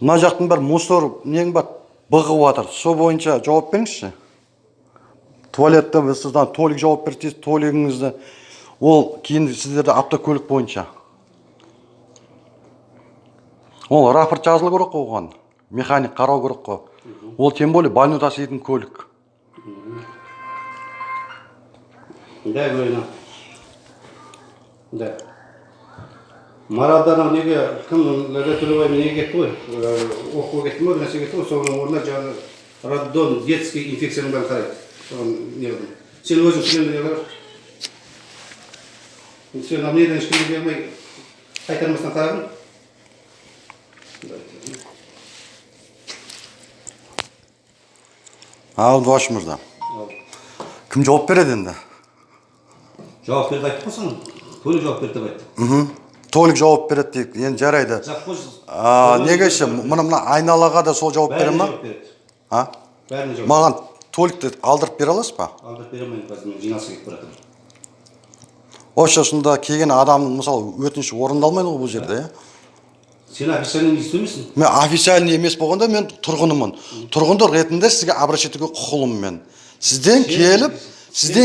Мына жақтың бір мусор нең бар бұғып жатыр. Сол бойынша жауап беріңізші. Туалетте сізден толик жауап берсеңіз, толигіңізді ол кейін сіздерде автокөлік бойынша. Ол рапорт жазылу керек қой оған. Механик қарау керек қой. Ол тем более больной таситын көлік. Да, говорю. Да. Маралдан неге кім Төлебай неге кетті ғой, оқуға кетті ме, бір нәрсе кетті ғой, соның орнына жаңағы радон, детский инфекцияның бәрін қарайды. Соған не қылдым. Сен өзің түсінемін не қылып? Сен неден ешкімге бермей қайтармастан қарадың? Абдуаш мырза. Кім жауап береді енді? Жауап берді айтып қойсың, төлі жауап берді деп айтты. Толик жауап береді дейік, енді жарайды. Неге ше, мына айналаға да сол жауап бере ма? Бәріне жауап. Маған толикті алдырып бере аласыз ба? Алдырып беремін, қазір мен жиналысқа кетіп баратырмын. Осында келген адамның мысалы өтініші орындалмайды ғой бұл жерде, Сен официальный емессің? Мен официальный емес болғанда мен тұрғынымын. Тұрғындар ретінде сізге обращать етуге құқылымын мен. Сізден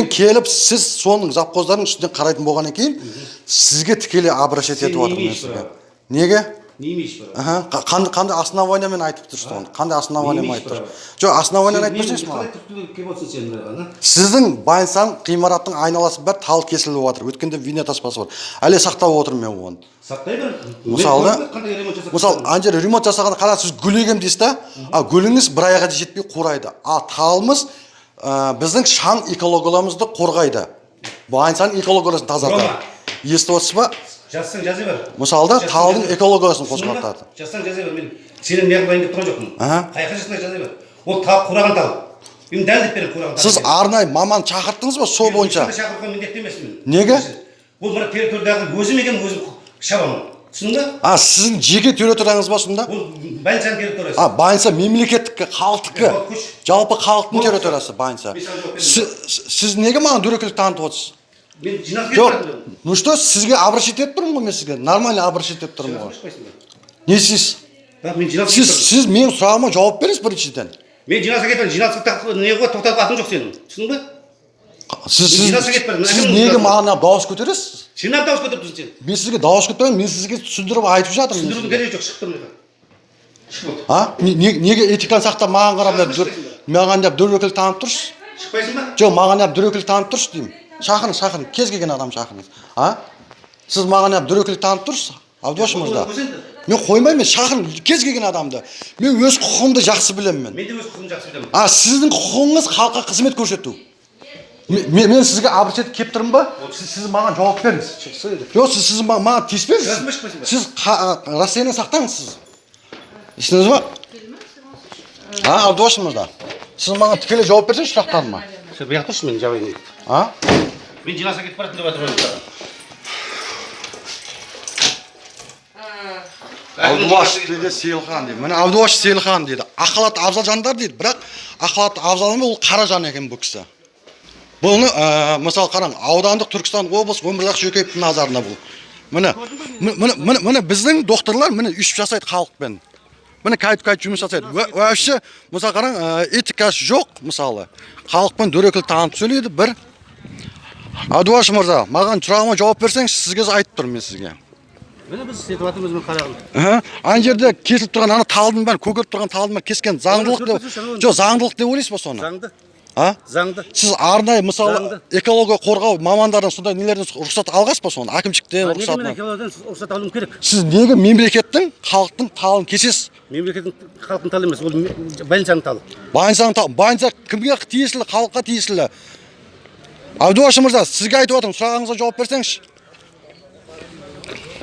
келіп, сіз соның завхоздардың үстінен қарайтын болғаннан кейін, сізге тікелей обращать етіп отырмын сізге. Неге? Не имеешь права. Қандай основаниямен айтып тұрсыз оны? Қандай основаниямен айтып тұрсыз? Жоқ, основанияны айтып берсеңіз маған. Сіздің Байынсан ғимараттың айналасы бәрі тал кесіліп жатыр. Өткенде вина таспасы бар. Әлі сақтап отырмын мен оны. Сақтай бер. Мысалы, ана жер ремонт жасағанда қара сіз гүл егем дейсіз да, гүліңіз бір айға жетпей қурайды. Талымыз біздің шаң экологиямызды қорғайды. Байынсан экологиясын тазартады. Естіп отырсыз ба? Жазсаң жаза бер. Мысалда талдың экологиясын қозғалтады. Жазсаң жаза бер. Мен сенен не қылайын деп тұрған жоқпын. Қайқа жасына жаза бер. Ол тал қураған тал. Мен дәлдеп берем қураған тал. Сіз арнайы маман шақырттыңыз ба сол бойынша? Шақырған міндетті емеспін. Неге? Бұл мына территориядағы өзім екен, өзім шабамын. Түсіндің бе? Сіздің жеке территорияңыз ба сонда? Бұл Байынсан территориясы. Байынса мемлекеттікі, халықтікі. Жалпы халықтың территориясы Байынса. Сіз неге маған дөрекілік танытып отырсыз? Мен жинап кетіп Ну что, сізге обращать етіп тұрмын ғой мен сізге. Нормально обращать етіп тұрмын ғой. Не сіз? Сіз менің сұрағыма жауап беріңіз біріншіден. Мен жинасқа кетпедім. Жинасқа не ғой тоқтатып атым жоқ сенің. Түсіндің бе? Сіз неге маған дауыс көтересіз? Сен дауыс көтеріп тұрсың сен. Мен сізге дауыс көтермін, мен сізге түсіндіріп айтып жатырмын. Түсіндірудің керегі жоқ, шығып тұр мына. Неге этиканы сақтап маған қарап маған деп дөрекілік танытып тұрсыз? Шықпайсың ба? Жоқ, маған деп дөрекілік танытып тұрсыз деймін. Шақырыңыз, кез келген адам шақырыңыз. Сіз маған дөрекілік танытып тұрсыз? Абдуаш мырза. Мен қоймаймын, шақырың кез келген адамды. Мен өз құқығымды жақсы білемін. Мен де өз құқығымды жақсы білемін. Сіздің құқығыңыз халыққа қызмет көрсету. Мен сізге обращать келіп тұрмын ба? Сіз маған жауап беріңіз. Жоқ, сіз маған тиіспеңіз. Сіз расстояние сақтаңыз сіз. Естідіңіз ба? Абдуаш мырза. Сіз маған тікелей жауап берсеңіз сұрақтарыма. Бұл жақта тұршы мен жауайын. Мен жинасқа кетіп баратын деп жатырмын. Абдуаш дейді Сейілхан дейді. Міне Абдуаш Сейілхан дейді. Ақылат абзал жандар дейді. Бірақ ақылат абзал емес, ол қара жан екен бұл кісі. Бұны мысалы қараң, аудандық Түркістан облыс Өмірзақ Шөкеевтің назарында бұл. Міне біздің докторлар міне үш жасайды халықпен. Міне кайт жұмыс жасайды. Вообще мысалы қараң, этикасы жоқ мысалы. Халықпен дөрекілік танытып сөйлейді бір. Абдуаш мырза, маған сұрағыма жауап берсеңіз, сізге айтып тұрмын мен сізге. Міне біз істетіп жатырмыз мен қарағым. Ана жерде кесіліп тұрған ана талдың бәрін, көгеріп тұрған талдың бәрін кескен заңдылық деп. Жоқ, заңдылық деп ойлайсыз ба соны? Заңды. Заңды. Сіз арнайы мысалы экология қорғау мамандардан сондай нелерден рұқсат алғасыз ба соны? Әкімшіліктен рұқсат. Неге мен экологиядан рұқсат алуым керек? Сіз неге мемлекеттің, халықтың талын кесесіз? Мемлекеттің халықтың талы емес, ол Байынсанның талы. Байынсанның талы. Байынсан кімге тиесілі, халыққа тиесілі? Абдуаш мырза, сізге айтып отырмын, сұрағыңызға жауап берсеңізші.